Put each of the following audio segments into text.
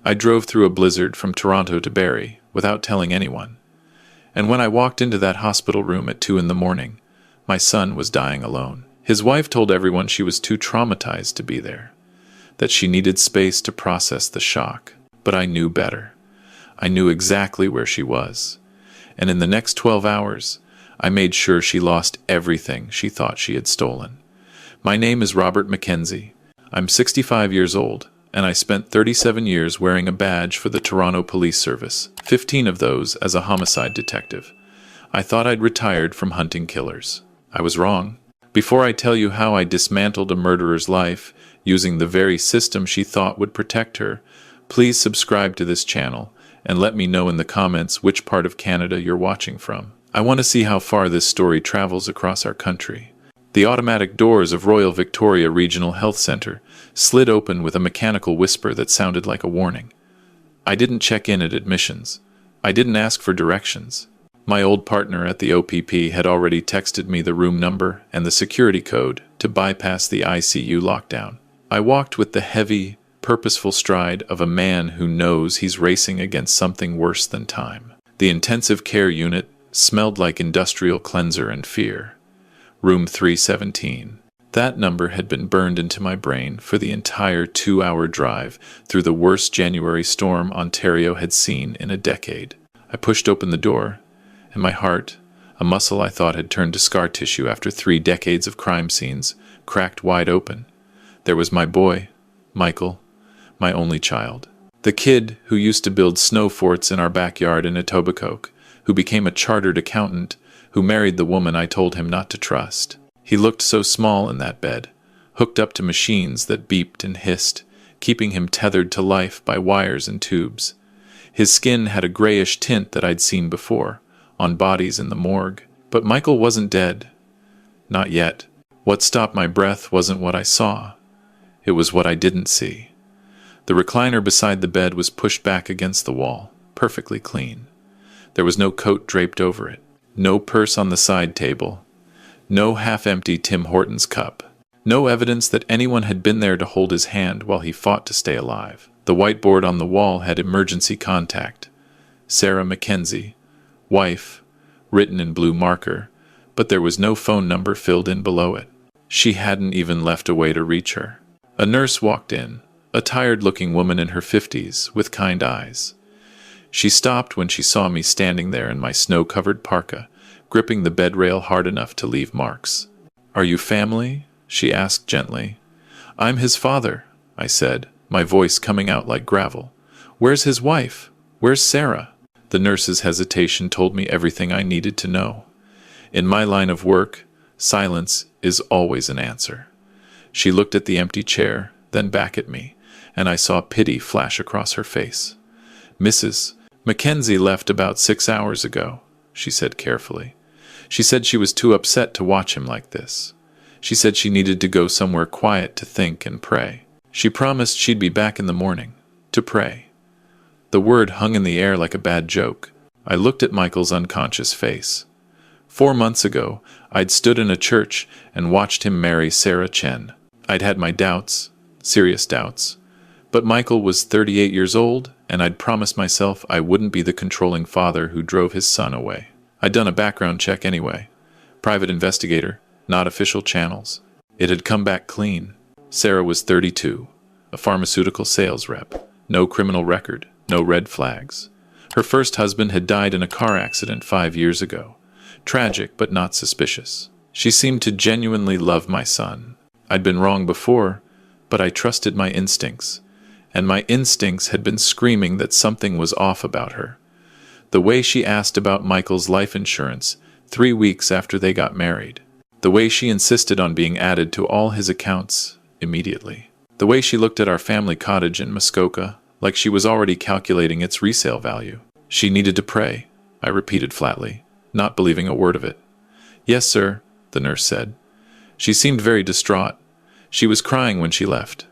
I drove through a blizzard from Toronto to Barrie without telling anyone. And when I walked into that hospital room at 2 in the morning, my son was dying alone. His wife told everyone she was too traumatized to be there, that she needed space to process the shock. But I knew better. I knew exactly where she was. And in the next 12 hours, I made sure she lost everything she thought she had stolen. My name is Robert Mackenzie. I'm 65 years old, and I spent 37 years wearing a badge for the Toronto Police Service, 15 of those as a homicide detective. I thought I'd retired from hunting killers. I was wrong. Before I tell you how I dismantled a murderer's life using the very system she thought would protect her, please subscribe to this channel and let me know in the comments which part of Canada you're watching from. I want to see how far this story travels across our country. The automatic doors of Royal Victoria Regional Health Centre slid open with a mechanical whisper that sounded like a warning. I didn't check in at admissions. I didn't ask for directions. My old partner at the OPP had already texted me the room number and the security code to bypass the ICU lockdown. I walked with the heavy, purposeful stride of a man who knows he's racing against something worse than time. The intensive care unit smelled like industrial cleanser and fear. Room 317. That number had been burned into my brain for the entire 2-hour drive through the worst January storm Ontario had seen in a decade. I pushed open the door, and my heart, a muscle I thought had turned to scar tissue after 3 decades of crime scenes, cracked wide open. There was my boy, Michael, my only child. The kid who used to build snow forts in our backyard in Etobicoke, who became a chartered accountant, who married the woman I told him not to trust. He looked so small in that bed, hooked up to machines that beeped and hissed, keeping him tethered to life by wires and tubes. His skin had a grayish tint that I'd seen before, on bodies in the morgue. But Michael wasn't dead. Not yet. What stopped my breath wasn't what I saw. It was what I didn't see. The recliner beside the bed was pushed back against the wall, perfectly clean. There was no coat draped over it, no purse on the side table, no half-empty Tim Hortons cup, no evidence that anyone had been there to hold his hand while he fought to stay alive. The whiteboard on the wall had emergency contact. Sarah Mackenzie, wife, written in blue marker, but there was no phone number filled in below it. She hadn't even left a way to reach her. A nurse walked in, a tired-looking woman in her 50s, with kind eyes. She stopped when she saw me standing there in my snow-covered parka, gripping the bed rail hard enough to leave marks. "Are you family?" she asked gently. "I'm his father," I said, my voice coming out like gravel. "Where's his wife? Where's Sarah?" The nurse's hesitation told me everything I needed to know. In my line of work, silence is always an answer. She looked at the empty chair, then back at me, and I saw pity flash across her face. "Mrs. Mackenzie left about 6 hours ago," she said carefully. "She said she was too upset to watch him like this. She said she needed to go somewhere quiet to think and pray. She promised she'd be back in the morning, to pray." The word hung in the air like a bad joke. I looked at Michael's unconscious face. 4 months ago, I'd stood in a church and watched him marry Sarah Chen. I'd had my doubts, serious doubts. But Michael was 38 years old, and I'd promised myself I wouldn't be the controlling father who drove his son away. I'd done a background check anyway. Private investigator, not official channels. It had come back clean. Sarah was 32, a pharmaceutical sales rep. No criminal record, no red flags. Her first husband had died in a car accident 5 years ago. Tragic, but not suspicious. She seemed to genuinely love my son. I'd been wrong before, but I trusted my instincts. And my instincts had been screaming that something was off about her. The way she asked about Michael's life insurance 3 weeks after they got married. The way she insisted on being added to all his accounts immediately. The way she looked at our family cottage in Muskoka like she was already calculating its resale value. She needed to pray, I repeated flatly, not believing a word of it. "Yes, sir," the nurse said. She seemed very distraught. She was crying when she left.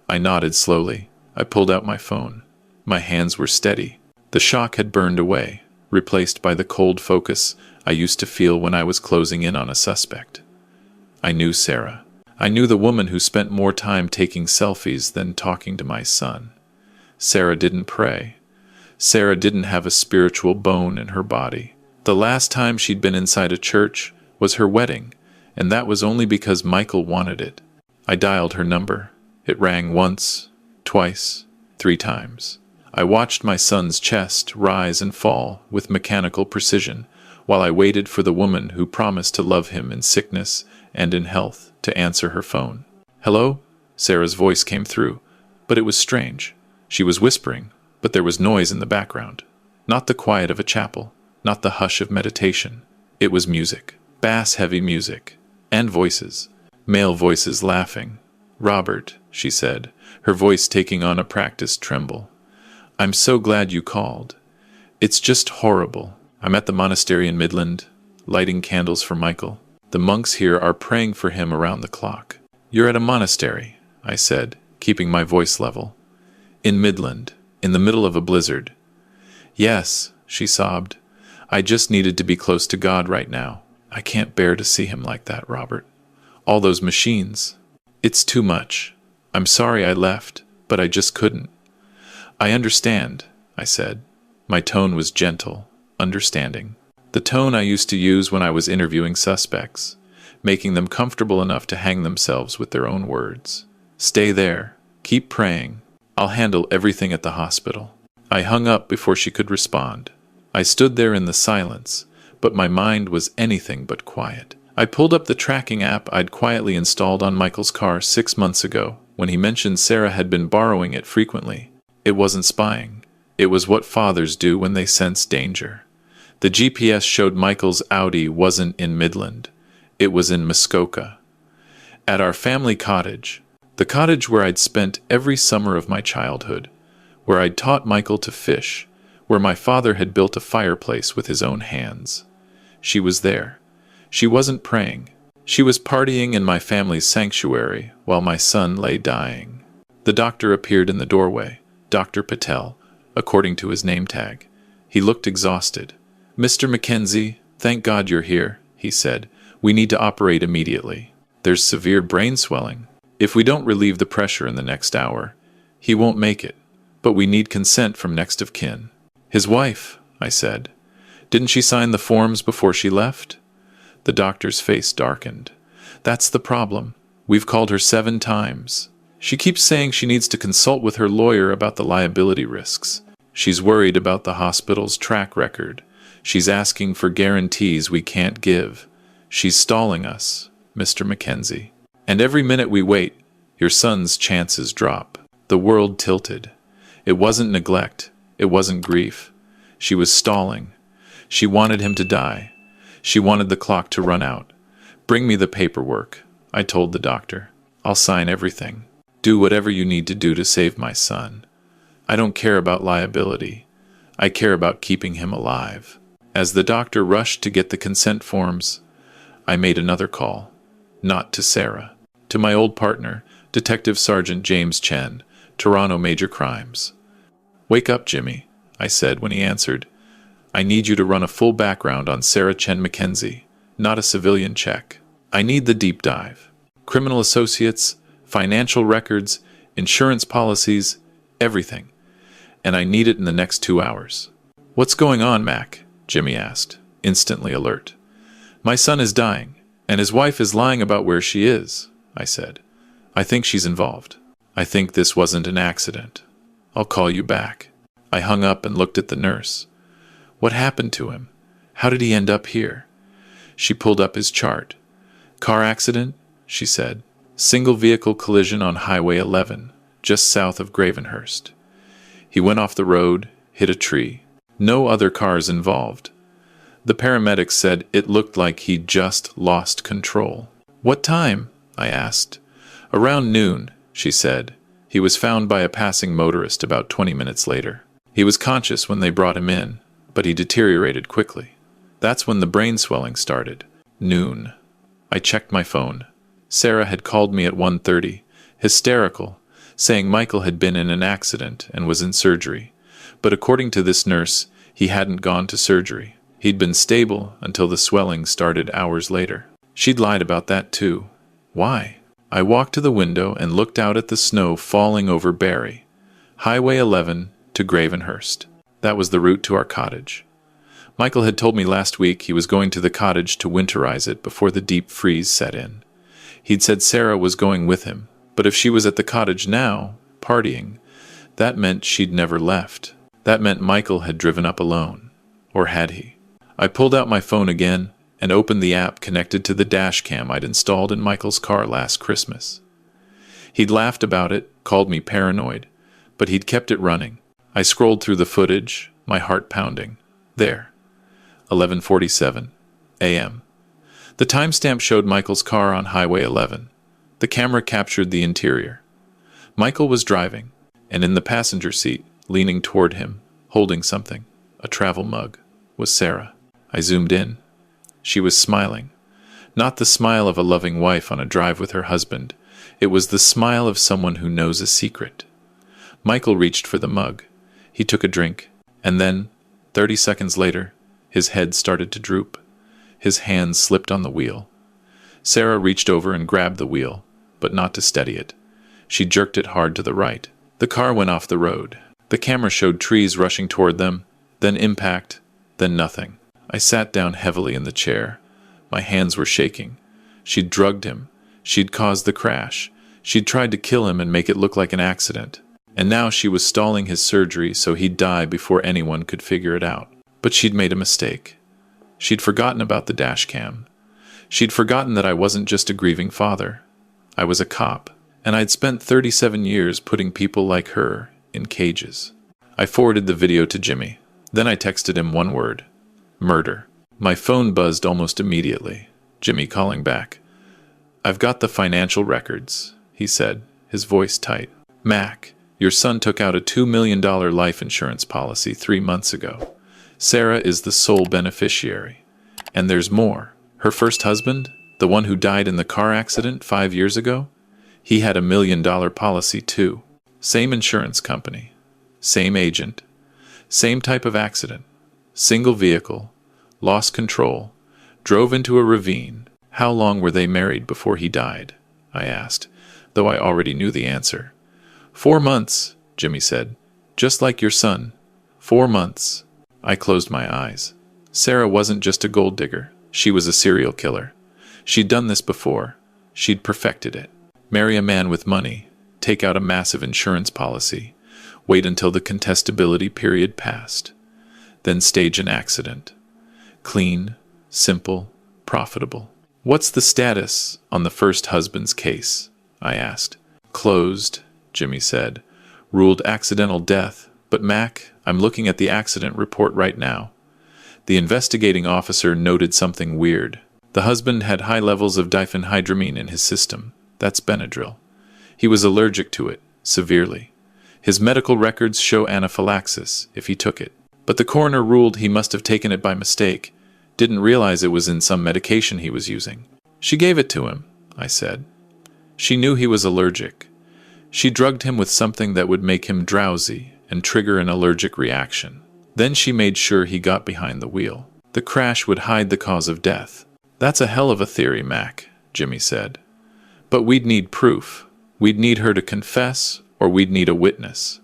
I nodded slowly. I pulled out my phone. My hands were steady. The shock had burned away, replaced by the cold focus I used to feel when I was closing in on a suspect. I knew Sarah. I knew the woman who spent more time taking selfies than talking to my son. Sarah didn't pray. Sarah didn't have a spiritual bone in her body. The last time she'd been inside a church was her wedding, and that was only because Michael wanted it. I dialed her number. It rang once, twice, 3 times. I watched my son's chest rise and fall with mechanical precision while I waited for the woman who promised to love him in sickness and in health to answer her phone. "Hello?" Sarah's voice came through, but it was strange. She was whispering, but there was noise in the background. Not the quiet of a chapel, not the hush of meditation. It was music, bass-heavy music, and voices, male voices laughing. "Robert," she said, her voice taking on a practiced tremble. "I'm so glad you called. It's just horrible. I'm at the monastery in Midland, lighting candles for Michael. The monks here are praying for him around the clock." "You're at a monastery," I said, keeping my voice level. "In Midland, in the middle of a blizzard." "Yes," she sobbed. "I just needed to be close to God right now. I can't bear to see him like that, Robert. All those machines. It's too much. I'm sorry I left, but I just couldn't." "I understand," I said. My tone was gentle, understanding. The tone I used to use when I was interviewing suspects, making them comfortable enough to hang themselves with their own words. "Stay there. Keep praying. I'll handle everything at the hospital." I hung up before she could respond. I stood there in the silence, but my mind was anything but quiet. I pulled up the tracking app I'd quietly installed on Michael's car 6 months ago, when he mentioned Sarah had been borrowing it frequently. It wasn't spying. It was what fathers do when they sense danger. The GPS showed Michael's Audi wasn't in Midland. It was in Muskoka. At our family cottage, the cottage where I'd spent every summer of my childhood, where I'd taught Michael to fish, where my father had built a fireplace with his own hands. She was there. She wasn't praying. She was partying in my family's sanctuary while my son lay dying. The doctor appeared in the doorway, Dr. Patel, according to his name tag. He looked exhausted. "Mr. Mackenzie, thank God you're here," he said. "We need to operate immediately. There's severe brain swelling. If we don't relieve the pressure in the next hour, he won't make it. But we need consent from next of kin." "His wife," I said. "Didn't she sign the forms before she left?" The doctor's face darkened. "That's the problem. We've called her 7 times. She keeps saying she needs to consult with her lawyer about the liability risks. She's worried about the hospital's track record. She's asking for guarantees we can't give. She's stalling us, Mr. Mackenzie. And every minute we wait, your son's chances drop." The world tilted. It wasn't neglect. It wasn't grief. She was stalling. She wanted him to die. She wanted the clock to run out. "Bring me the paperwork," I told the doctor. "I'll sign everything. Do whatever you need to do to save my son. I don't care about liability. I care about keeping him alive." As the doctor rushed to get the consent forms, I made another call. Not to Sarah. To my old partner, Detective Sergeant James Chen, Toronto Major Crimes. "Wake up, Jimmy," I said when he answered. "I need you to run a full background on Sarah Chen Mackenzie, not a civilian check. I need the deep dive. Criminal associates, financial records, insurance policies, everything. And I need it in the next 2 hours." "What's going on, Mac?" Jimmy asked, instantly alert. "My son is dying, and his wife is lying about where she is," I said. "I think she's involved. I think this wasn't an accident. I'll call you back." I hung up and looked at the nurse. "What happened to him? How did he end up here?" She pulled up his chart. "Car accident," she said. "Single vehicle collision on Highway 11, just south of Gravenhurst. He went off the road, hit a tree. No other cars involved. The paramedics said it looked like he just lost control." "What time?" I asked. "Around noon," she said. "He was found by a passing motorist about 20 minutes later. He was conscious when they brought him in, but he deteriorated quickly. That's when the brain swelling started." Noon. I checked my phone. Sarah had called me at 1:30, hysterical, saying Michael had been in an accident and was in surgery. But according to this nurse, he hadn't gone to surgery. He'd been stable until the swelling started hours later. She'd lied about that too. Why? I walked to the window and looked out at the snow falling over Barrie. Highway 11 to Gravenhurst. That was the route to our cottage. Michael had told me last week he was going to the cottage to winterize it before the deep freeze set in. He'd said Sarah was going with him, but if she was at the cottage now, partying, that meant she'd never left. That meant Michael had driven up alone. Or had he? I pulled out my phone again and opened the app connected to the dash cam I'd installed in Michael's car last Christmas. He'd laughed about it, called me paranoid, but he'd kept it running. I scrolled through the footage, my heart pounding. There. 11:47 a.m. The timestamp showed Michael's car on Highway 11. The camera captured the interior. Michael was driving, and in the passenger seat, leaning toward him, holding something, a travel mug, was Sarah. I zoomed in. She was smiling. Not the smile of a loving wife on a drive with her husband. It was the smile of someone who knows a secret. Michael reached for the mug. He took a drink, and then, 30 seconds later, his head started to droop. His hands slipped on the wheel. Sarah reached over and grabbed the wheel, but not to steady it. She jerked it hard to the right. The car went off the road. The camera showed trees rushing toward them, then impact, then nothing. I sat down heavily in the chair. My hands were shaking. She'd drugged him. She'd caused the crash. She'd tried to kill him and make it look like an accident. And now she was stalling his surgery so he'd die before anyone could figure it out. But she'd made a mistake. She'd forgotten about the dash cam. She'd forgotten that I wasn't just a grieving father. I was a cop, and I'd spent 37 years putting people like her in cages. I forwarded the video to Jimmy. Then I texted him one word: murder. My phone buzzed almost immediately. Jimmy calling back. "I've got the financial records," he said, his voice tight. "Mac, your son took out a $2 million life insurance policy 3 months ago. Sarah is the sole beneficiary. And there's more. Her first husband, the one who died in the car accident 5 years ago, he had a $1 million policy too. Same insurance company. Same agent. Same type of accident. Single vehicle. Lost control. Drove into a ravine. How long were they married before he died?" I asked, though I already knew the answer. 4 months, Jimmy said. "Just like your son. 4 months." I closed my eyes. Sarah wasn't just a gold digger. She was a serial killer. She'd done this before. She'd perfected it. Marry a man with money, take out a massive insurance policy, wait until the contestability period passed, then stage an accident. Clean, simple, profitable. "What's the status on the first husband's case?" I asked. "Closed," Jimmy said. "Ruled accidental death. But Mac, I'm looking at the accident report right now. The investigating officer noted something weird. The husband had high levels of diphenhydramine in his system. That's Benadryl. He was allergic to it, severely. His medical records show anaphylaxis if he took it. But the coroner ruled he must have taken it by mistake, didn't realize it was in some medication he was using. She gave it to him," I said. "She knew he was allergic. She drugged him with something that would make him drowsy and trigger an allergic reaction. Then she made sure he got behind the wheel. The crash would hide the cause of death." "That's a hell of a theory, Mac," Jimmy said. "But we'd need proof. We'd need her to confess, or we'd need a witness.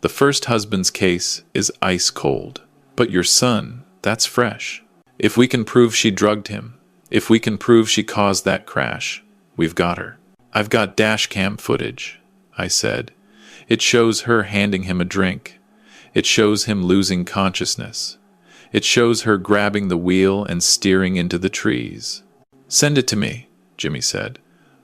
The first husband's case is ice cold. But your son, that's fresh. If we can prove she drugged him, if we can prove she caused that crash, we've got her." "I've got dash cam footage," I said. "It shows her handing him a drink. It shows him losing consciousness. It shows her grabbing the wheel and steering into the trees." "Send it to me," Jimmy said.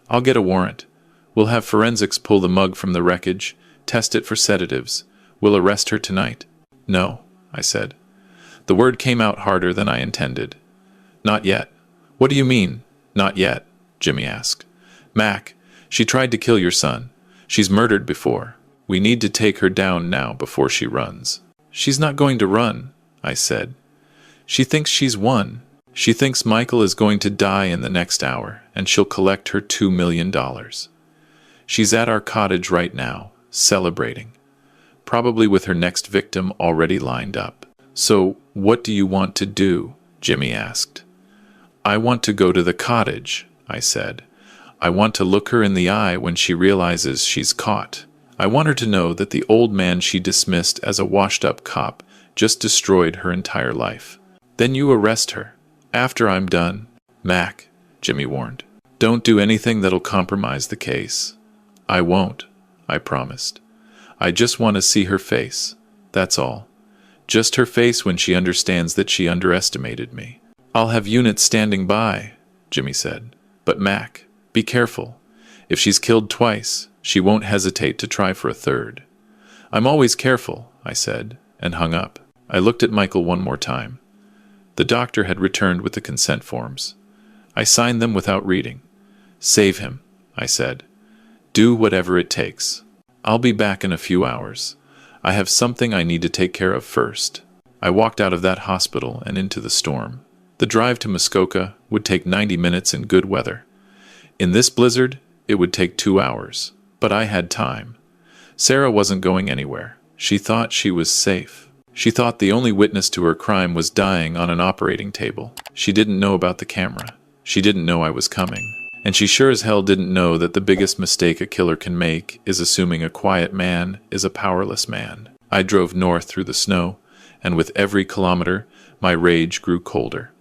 "I'll get a warrant. We'll have forensics pull the mug from the wreckage, test it for sedatives. We'll arrest her tonight." "No," I said. The word came out harder than I intended. "Not yet." "What do you mean, not yet?" Jimmy asked. "Mac, she tried to kill your son. She's murdered before. We need to take her down now before she runs." "She's not going to run," I said. "She thinks she's won. She thinks Michael is going to die in the next hour, and she'll collect her $2 million. She's at our cottage right now, celebrating, probably with her next victim already lined up." "So, what do you want to do?" Jimmy asked. "I want to go to the cottage," I said. "I want to look her in the eye when she realizes she's caught. I want her to know that the old man she dismissed as a washed-up cop just destroyed her entire life. Then you arrest her. After I'm done. Mac, Jimmy warned. Don't do anything that'll compromise the case. I won't, I promised. I just want to see her face. That's all. Just her face when she understands that she underestimated me. I'll have units standing by, Jimmy said. But Mac, be careful. If she's killed twice, she won't hesitate to try for a third. I'm always careful, I said, and hung up. I looked at Michael one more time. The doctor had returned with the consent forms. I signed them without reading. Save him, I said. Do whatever it takes. I'll be back in a few hours. I have something I need to take care of first. I walked out of that hospital and into the storm. The drive to Muskoka would take 90 minutes in good weather. In this blizzard, it would take 2 hours. But I had time. Sarah wasn't going anywhere. She thought she was safe. She thought the only witness to her crime was dying on an operating table. She didn't know about the camera. She didn't know I was coming. And she sure as hell didn't know that the biggest mistake a killer can make is assuming a quiet man is a powerless man. I drove north through the snow, and with every kilometer, my rage grew colder.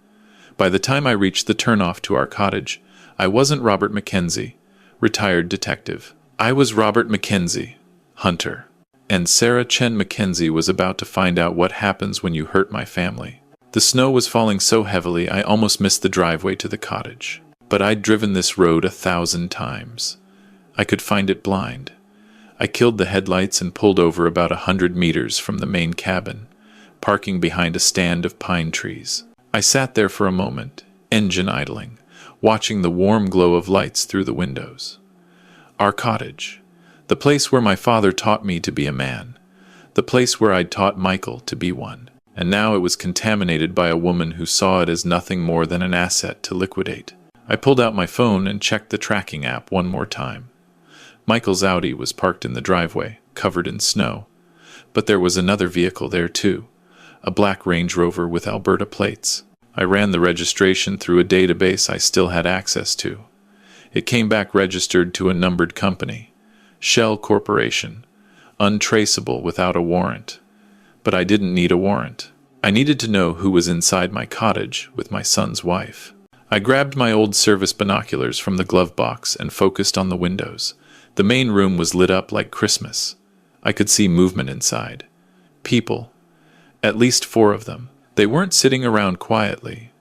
By the time I reached the turnoff to our cottage, I wasn't Robert Mackenzie, retired detective. I was Robert Mackenzie, hunter. And Sarah Chen Mackenzie was about to find out what happens when you hurt my family. The snow was falling so heavily I almost missed the driveway to the cottage. But I'd driven this road 1,000 times. I could find it blind. I killed the headlights and pulled over about 100 meters from the main cabin, parking behind a stand of pine trees. I sat there for a moment, engine idling, watching the warm glow of lights through the windows. Our cottage. The place where my father taught me to be a man. The place where I'd taught Michael to be one. And now it was contaminated by a woman who saw it as nothing more than an asset to liquidate. I pulled out my phone and checked the tracking app one more time. Michael's Audi was parked in the driveway, covered in snow. But there was another vehicle there too, a black Range Rover with Alberta plates. I ran the registration through a database I still had access to. It came back registered to a numbered company. Shell Corporation, untraceable without a warrant. But I didn't need a warrant. I needed to know who was inside my cottage with my son's wife. I grabbed my old service binoculars from the glove box and focused on the windows. The main room was lit up like Christmas. I could see movement inside. People. At least 4 of them. They weren't sitting around quietly.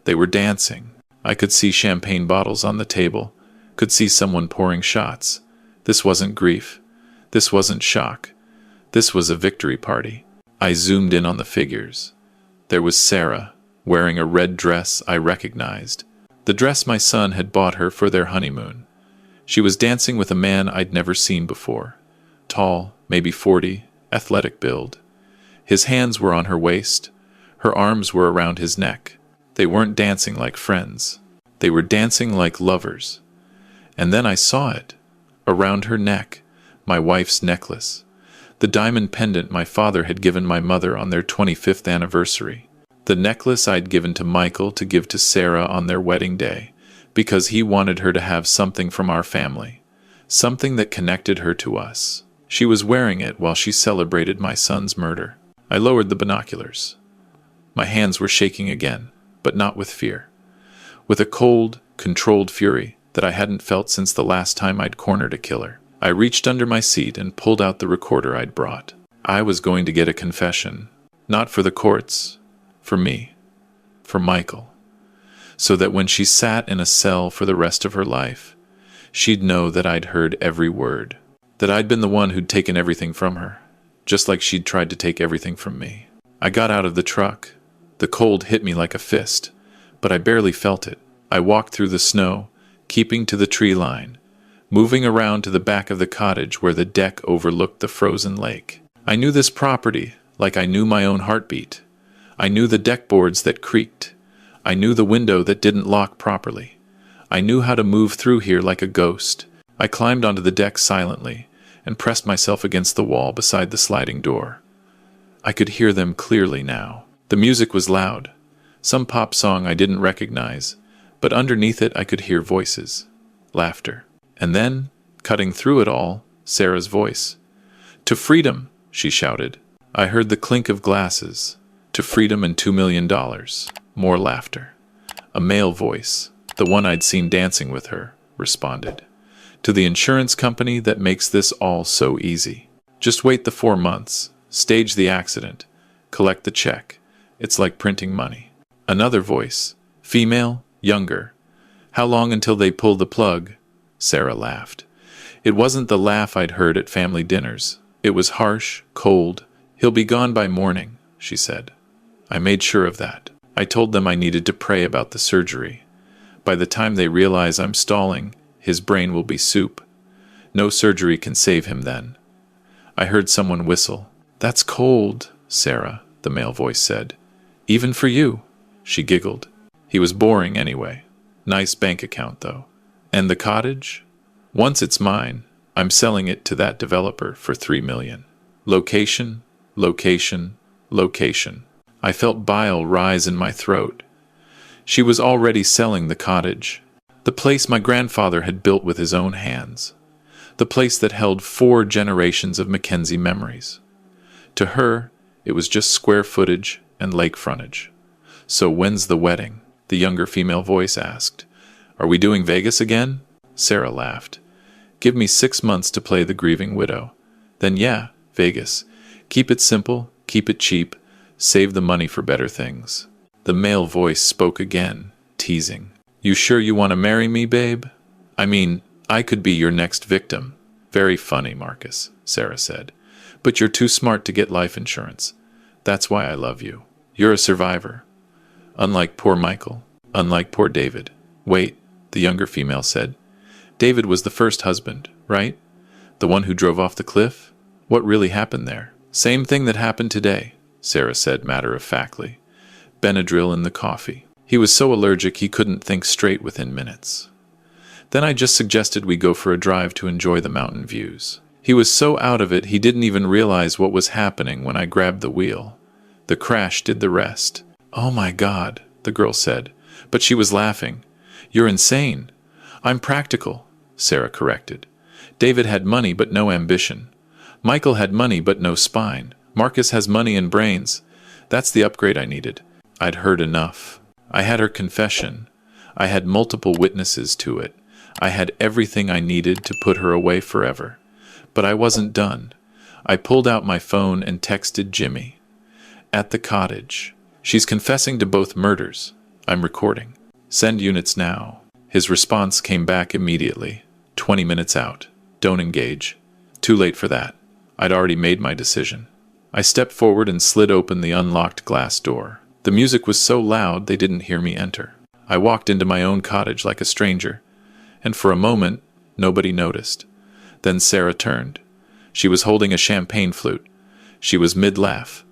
They were dancing. I could see champagne bottles on the table. Could see someone pouring shots. This wasn't grief. This wasn't shock. This was a victory party. I zoomed in on the figures. There was Sarah, wearing a red dress I recognized. The dress my son had bought her for their honeymoon. She was dancing with a man I'd never seen before. Tall, maybe 40, athletic build. His hands were on her waist. Her arms were around his neck. They weren't dancing like friends. They were dancing like lovers. And then I saw it. Around her neck, my wife's necklace. The diamond pendant my father had given my mother on their 25th anniversary. The necklace I'd given to Michael to give to Sarah on their wedding day, because he wanted her to have something from our family, something that connected her to us. She was wearing it while she celebrated my son's murder. I lowered the binoculars. My hands were shaking again, but not with fear. With a cold, controlled fury that I hadn't felt since the last time I'd cornered a killer. I reached under my seat and pulled out the recorder I'd brought. I was going to get a confession, not for the courts, for me, for Michael, so that when she sat in a cell for the rest of her life, she'd know that I'd heard every word, that I'd been the one who'd taken everything from her, just like she'd tried to take everything from me. I got out of the truck. The cold hit me like a fist, but I barely felt it. I walked through the snow, keeping to the tree line, moving around to the back of the cottage where the deck overlooked the frozen lake. I knew this property like I knew my own heartbeat. I knew the deck boards that creaked. I knew the window that didn't lock properly. I knew how to move through here like a ghost. I climbed onto the deck silently and pressed myself against the wall beside the sliding door. I could hear them clearly now. The music was loud, some pop song I didn't recognize, but underneath it I could hear voices, laughter. And then, cutting through it all, Sarah's voice. "To freedom!" she shouted. I heard the clink of glasses. "To freedom and $2 million." More laughter. A male voice, the one I'd seen dancing with her, responded. "To the insurance company that makes this all so easy. Just wait the 4 months, stage the accident, collect the check. It's like printing money." Another voice, female, younger. "How long until they pull the plug?" Sarah laughed. It wasn't the laugh I'd heard at family dinners. It was harsh, cold. "He'll be gone by morning," she said. I made sure of that. I told them I needed to pray about the surgery. By the time they realize I'm stalling, his brain will be soup. No surgery can save him then. I heard someone whistle. "That's cold, Sarah," the male voice said. "Even for you." She giggled. He was boring anyway. Nice bank account, though. "And the cottage? Once it's mine, I'm selling it to that developer for $3 million. Location, location, location." I felt bile rise in my throat. She was already selling the cottage. The place my grandfather had built with his own hands. The place that held 4 generations of Mackenzie memories. To her, it was just square footage and lake frontage. "So when's the wedding?" the younger female voice asked. "Are we doing Vegas again?" Sarah laughed. "Give me 6 months to play the grieving widow. Then yeah, Vegas. Keep it simple, keep it cheap, save the money for better things." The male voice spoke again, teasing. "You sure you want to marry me, babe? I mean, I could be your next victim." "Very funny, Marcus," Sarah said. "But you're too smart to get life insurance. That's why I love you. You're a survivor. Unlike poor Michael. Unlike poor David." "Wait," the younger female said. "David was the first husband, right? The one who drove off the cliff? What really happened there?" "Same thing that happened today," Sarah said matter-of-factly. "Benadryl in the coffee. He was so allergic he couldn't think straight within minutes. Then I just suggested we go for a drive to enjoy the mountain views. He was so out of it he didn't even realize what was happening when I grabbed the wheel. The crash did the rest." "Oh my God," the girl said, but she was laughing. "You're insane." "I'm practical," Sarah corrected. "David had money but no ambition. Michael had money but no spine. Marcus has money and brains. That's the upgrade I needed." I'd heard enough. I had her confession. I had multiple witnesses to it. I had everything I needed to put her away forever. But I wasn't done. I pulled out my phone and texted Jimmy. "At the cottage. She's confessing to both murders. I'm recording. Send units now." His response came back immediately. 20 minutes out. "Don't engage." Too late for that. I'd already made my decision. I stepped forward and slid open the unlocked glass door. The music was so loud they didn't hear me enter. I walked into my own cottage like a stranger, and for a moment, nobody noticed. Then Sarah turned. She was holding a champagne flute. She was mid-laugh,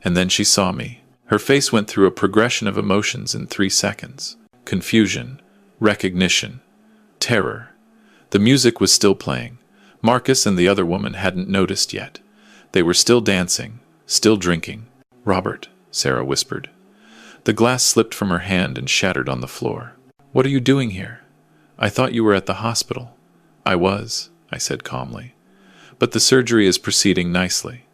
and then she saw me. Her face went through a progression of emotions in 3 seconds. Confusion, recognition, terror. The music was still playing. Marcus and the other woman hadn't noticed yet. They were still dancing, still drinking. "Robert," Sarah whispered. The glass slipped from her hand and shattered on the floor. "What are you doing here? I thought you were at the hospital." "I was," I said calmly. "But the surgery is proceeding nicely.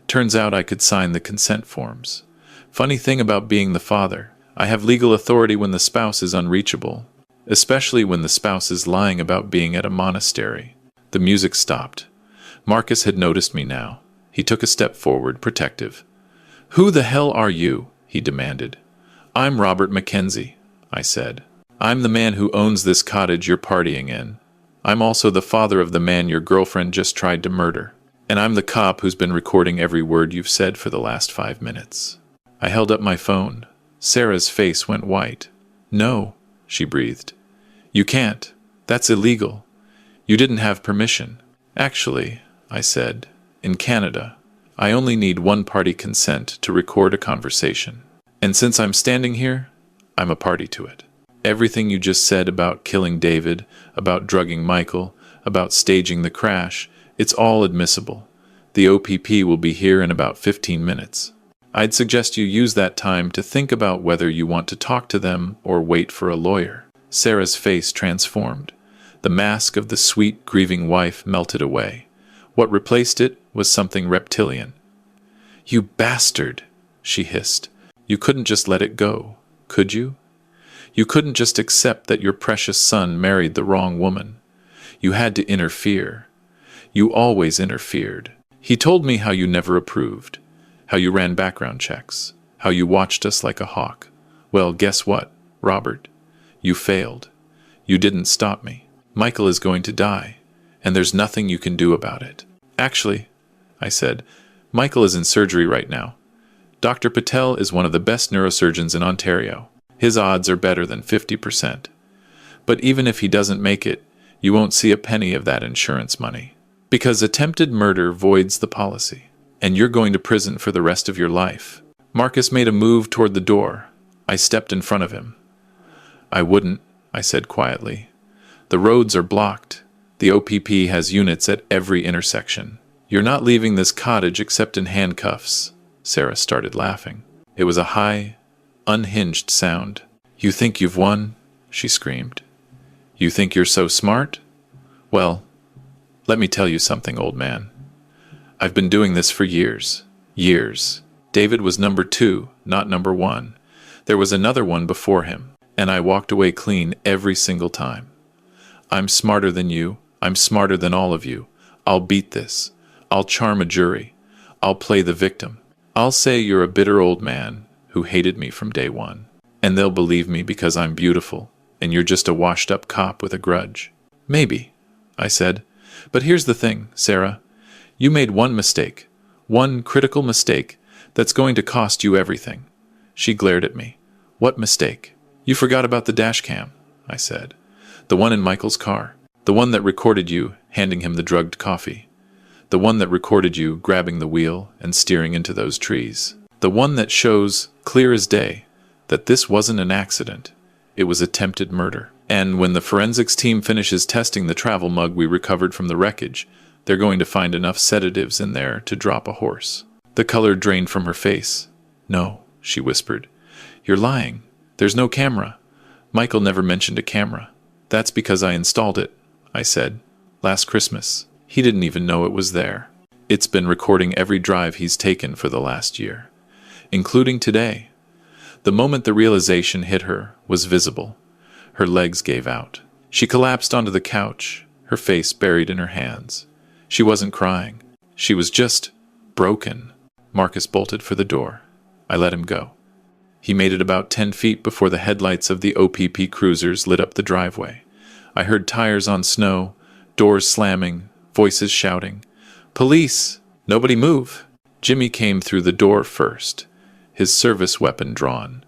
Turns out I could sign the consent forms. Funny thing about being the father, I have legal authority when the spouse is unreachable, especially when the spouse is lying about being at a monastery." The music stopped. Marcus had noticed me now. He took a step forward, protective. "Who the hell are you?" he demanded. "I'm Robert Mackenzie," I said. "I'm the man who owns this cottage you're partying in. I'm also the father of the man your girlfriend just tried to murder. And I'm the cop who's been recording every word you've said for the last 5 minutes." I held up my phone. Sarah's face went white. "No," she breathed. "You can't. That's illegal. You didn't have permission." "Actually," I said, "in Canada, I only need one-party consent to record a conversation. And since I'm standing here, I'm a party to it. Everything you just said about killing David, about drugging Michael, about staging the crash, it's all admissible. The OPP will be here in about 15 minutes. I'd suggest you use that time to think about whether you want to talk to them or wait for a lawyer." Sarah's face transformed. The mask of the sweet, grieving wife melted away. What replaced it was something reptilian. "You bastard!" she hissed. "You couldn't just let it go, could you? You couldn't just accept that your precious son married the wrong woman. You had to interfere. You always interfered. He told me how you never approved, how you ran background checks, how you watched us like a hawk. Well, guess what, Robert? You failed. You didn't stop me. Michael is going to die, and there's nothing you can do about it." "Actually," I said, "Michael is in surgery right now. Dr. Patel is one of the best neurosurgeons in Ontario. His odds are better than 50%. But even if he doesn't make it, you won't see a penny of that insurance money. Because attempted murder voids the policy, and you're going to prison for the rest of your life." Marcus made a move toward the door. I stepped in front of him. "I wouldn't," I said quietly. "The roads are blocked. The OPP has units at every intersection. You're not leaving this cottage except in handcuffs." Sarah started laughing. It was a high, unhinged sound. "You think you've won?" she screamed. "You think you're so smart? Well, let me tell you something, old man. I've been doing this for years. Years. David was number 2, not number 1. There was another one before him, and I walked away clean every single time. I'm smarter than you. I'm smarter than all of you. I'll beat this. I'll charm a jury. I'll play the victim. I'll say you're a bitter old man who hated me from day one. And they'll believe me because I'm beautiful, and you're just a washed-up cop with a grudge." "Maybe," I said. "But here's the thing, Sarah. You made one mistake. One critical mistake that's going to cost you everything." She glared at me. "What mistake?" "You forgot about the dash cam," I said. "The one in Michael's car. The one that recorded you handing him the drugged coffee. The one that recorded you grabbing the wheel and steering into those trees. The one that shows, clear as day, that this wasn't an accident. It was attempted murder. And when the forensics team finishes testing the travel mug we recovered from the wreckage, they're going to find enough sedatives in there to drop a horse." The color drained from her face. "No," she whispered. "You're lying. There's no camera. Michael never mentioned a camera." "That's because I installed it," I said. "Last Christmas. He didn't even know it was there. It's been recording every drive he's taken for the last year, including today." The moment the realization hit her was visible. Her legs gave out. She collapsed onto the couch, her face buried in her hands. She wasn't crying. She was just broken. Marcus bolted for the door. I let him go. He made it about 10 feet before the headlights of the OPP cruisers lit up the driveway. I heard tires on snow, doors slamming, voices shouting, "Police! Nobody move!" Jimmy came through the door first, his service weapon drawn.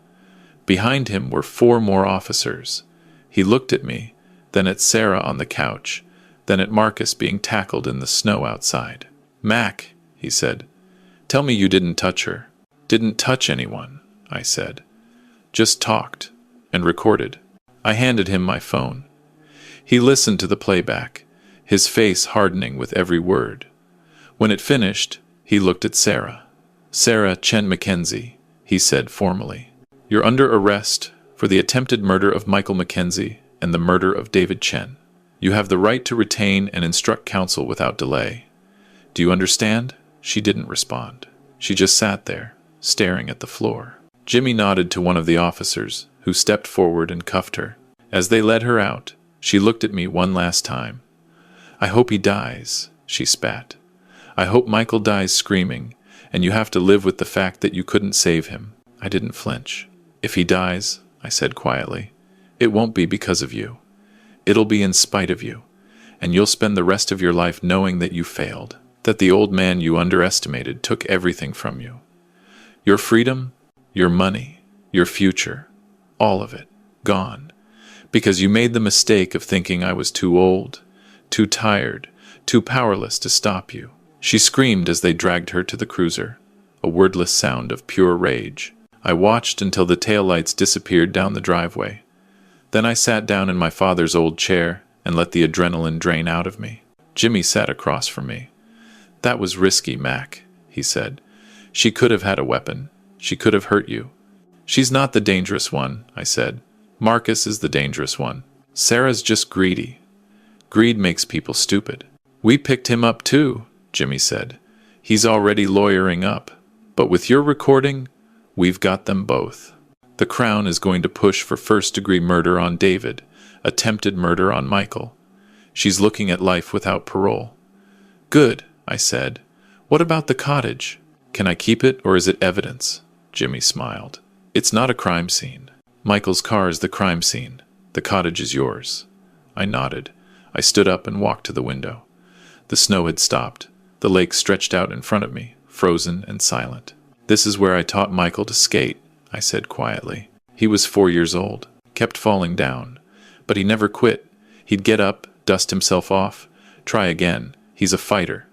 Behind him were 4 more officers. He looked at me, then at Sarah on the couch, then at Marcus being tackled in the snow outside. "Mac," he said, "tell me you didn't touch her." "Didn't touch anyone," I said. "Just talked and recorded." I handed him my phone. He listened to the playback, his face hardening with every word. When it finished, he looked at Sarah. "Sarah Chen Mackenzie," he said formally. "You're under arrest for the attempted murder of Michael Mackenzie and the murder of David Chen. You have the right to retain and instruct counsel without delay. Do you understand?" She didn't respond. She just sat there, staring at the floor. Jimmy nodded to one of the officers, who stepped forward and cuffed her. As they led her out, she looked at me one last time. "I hope he dies," she spat. "I hope Michael dies screaming, and you have to live with the fact that you couldn't save him." I didn't flinch. "If he dies," I said quietly, "it won't be because of you. It'll be in spite of you, and you'll spend the rest of your life knowing that you failed, that the old man you underestimated took everything from you. Your freedom, your money, your future, all of it, gone. Because you made the mistake of thinking I was too old, too tired, too powerless to stop you." She screamed as they dragged her to the cruiser, a wordless sound of pure rage. I watched until the taillights disappeared down the driveway. Then I sat down in my father's old chair and let the adrenaline drain out of me. Jimmy sat across from me. "That was risky, Mac," he said. "She could have had a weapon. She could have hurt you." "She's not the dangerous one," I said. "Marcus is the dangerous one. Sarah's just greedy. Greed makes people stupid. We picked him up too," Jimmy said. He's already lawyering up. But with your recording, we've got them both. The Crown is going to push for first-degree murder on David, attempted murder on Michael. She's looking at life without parole. Good, I said. What about the cottage? Can I keep it, or is it evidence? Jimmy smiled. It's not a crime scene. Michael's car is the crime scene. The cottage is yours. I nodded. I stood up and walked to the window. The snow had stopped. The lake stretched out in front of me, frozen and silent. This is where I taught Michael to skate, I said quietly. He was 4 years old, kept falling down, but he never quit. He'd get up, dust himself off, try again. He's a fighter.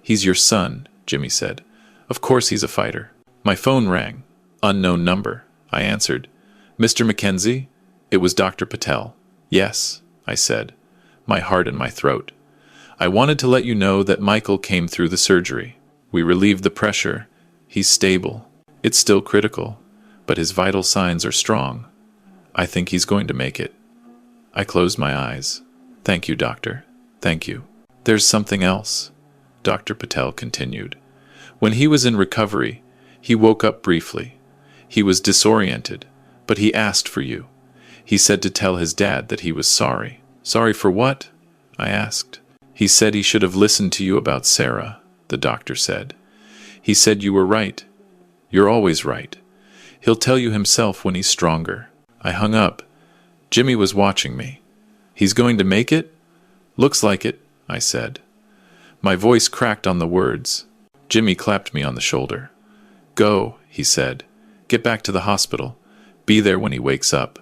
He's your son, Jimmy said. Of course he's a fighter. My phone rang. Unknown number, I answered. Mr. Mackenzie? It was Dr. Patel. Yes, I said, my heart in my throat. I wanted to let you know that Michael came through the surgery. We relieved the pressure. He's stable. It's still critical, but his vital signs are strong. I think he's going to make it. I closed my eyes. Thank you, doctor. Thank you. There's something else, Dr. Patel continued. When he was in recovery, he woke up briefly. He was disoriented, but he asked for you. He said to tell his dad that he was sorry. Sorry for what? I asked. He said he should have listened to you about Sarah, the doctor said. He said you were right. You're always right. He'll tell you himself when he's stronger. I hung up. Jimmy was watching me. He's going to make it? Looks like it, I said. My voice cracked on the words. Jimmy clapped me on the shoulder. Go, he said. Get back to the hospital. Be there when he wakes up.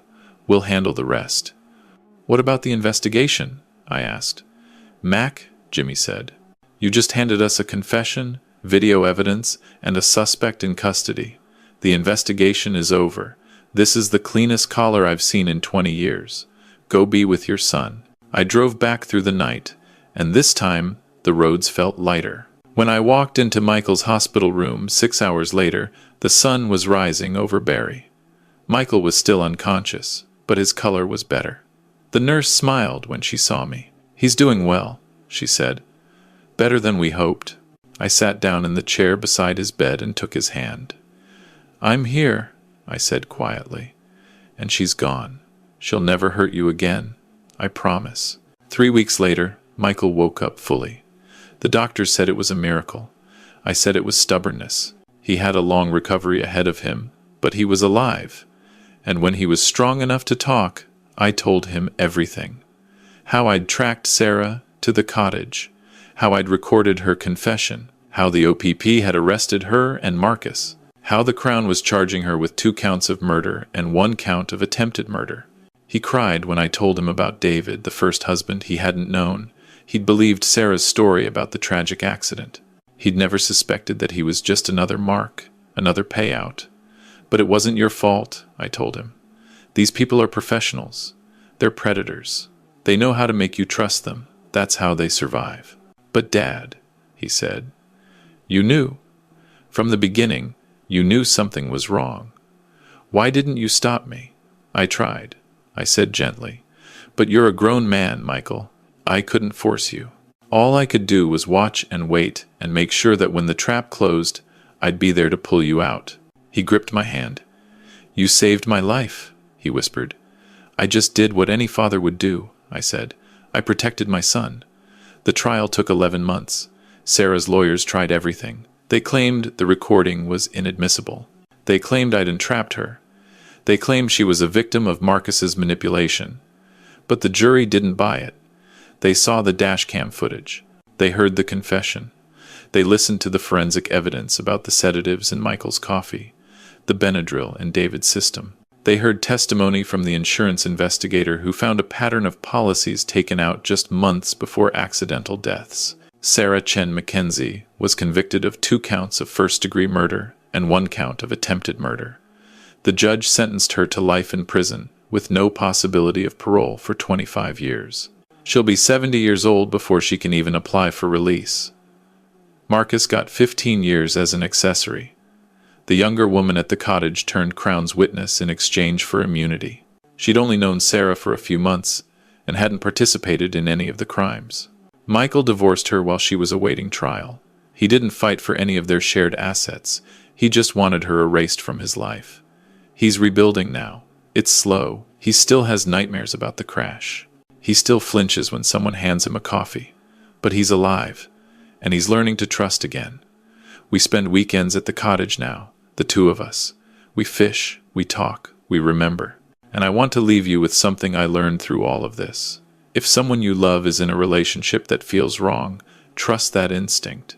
We'll handle the rest. What about the investigation? I asked. Mac, Jimmy said. You just handed us a confession, video evidence, and a suspect in custody. The investigation is over. This is the cleanest collar I've seen in 20 years. Go be with your son. I drove back through the night, and this time the roads felt lighter. When I walked into Michael's hospital room 6 hours later, the sun was rising over Barry. Michael was still unconscious, but his color was better. The nurse smiled when she saw me. He's doing well, she said. Better than we hoped. I sat down in the chair beside his bed and took his hand. I'm here, I said quietly. And she's gone. She'll never hurt you again. I promise. 3 weeks later, Michael woke up fully. The doctor said it was a miracle. I said it was stubbornness. He had a long recovery ahead of him, but he was alive. And when he was strong enough to talk, I told him everything. How I'd tracked Sarah to the cottage, how I'd recorded her confession, how the OPP had arrested her and Marcus, how the Crown was charging her with 2 counts of murder and 1 count of attempted murder. He cried when I told him about David, the first husband he hadn't known. He'd believed Sarah's story about the tragic accident. He'd never suspected that he was just another mark, another payout. But it wasn't your fault, I told him. These people are professionals. They're predators. They know how to make you trust them. That's how they survive. But Dad, he said, you knew. From the beginning, you knew something was wrong. Why didn't you stop me? I tried, I said gently. But you're a grown man, Michael. I couldn't force you. All I could do was watch and wait and make sure that when the trap closed, I'd be there to pull you out. He gripped my hand. You saved my life, he whispered. I just did what any father would do, I said. I protected my son. The trial took 11 months. Sarah's lawyers tried everything. They claimed the recording was inadmissible. They claimed I'd entrapped her. They claimed she was a victim of Marcus's manipulation. But the jury didn't buy it. They saw the dashcam footage. They heard the confession. They listened to the forensic evidence about the sedatives in Michael's coffee, the Benadryl in David's system. They heard testimony from the insurance investigator who found a pattern of policies taken out just months before accidental deaths. Sarah Chen Mackenzie was convicted of 2 counts of first-degree murder and 1 count of attempted murder. The judge sentenced her to life in prison with no possibility of parole for 25 years. She'll be 70 years old before she can even apply for release. Marcus got 15 years as an accessory. The younger woman at the cottage turned Crown's witness in exchange for immunity. She'd only known Sarah for a few months and hadn't participated in any of the crimes. Michael divorced her while she was awaiting trial. He didn't fight for any of their shared assets. He just wanted her erased from his life. He's rebuilding now. It's slow. He still has nightmares about the crash. He still flinches when someone hands him a coffee. But he's alive, and he's learning to trust again. We spend weekends at the cottage now, the two of us. We fish, we talk, we remember. And I want to leave you with something I learned through all of this. If someone you love is in a relationship that feels wrong, trust that instinct.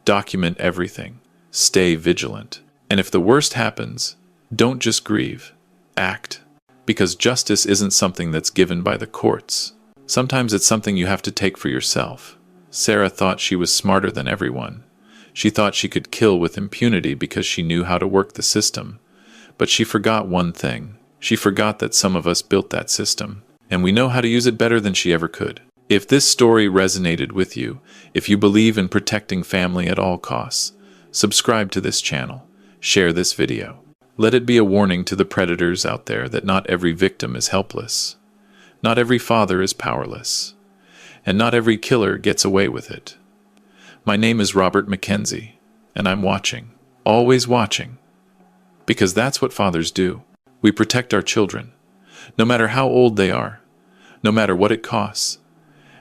Document everything. Stay vigilant. And if the worst happens, don't just grieve. Act. Because justice isn't something that's given by the courts. Sometimes it's something you have to take for yourself. Sarah thought she was smarter than everyone. She thought she could kill with impunity because she knew how to work the system. But she forgot one thing. She forgot that some of us built that system, and we know how to use it better than she ever could. If this story resonated with you, if you believe in protecting family at all costs, subscribe to this channel, share this video. Let it be a warning to the predators out there that not every victim is helpless. Not every father is powerless. And not every killer gets away with it. My name is Robert Mackenzie, and I'm watching, always watching. Because that's what fathers do. We protect our children, no matter how old they are, no matter what it costs.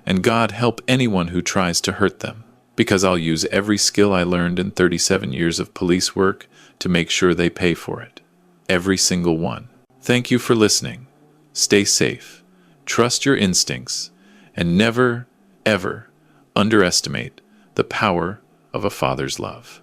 And God help anyone who tries to hurt them, because I'll use every skill I learned in 37 years of police work to make sure they pay for it. Every single one. Thank you for listening. Stay safe, trust your instincts, and never, ever underestimate the power of a father's love.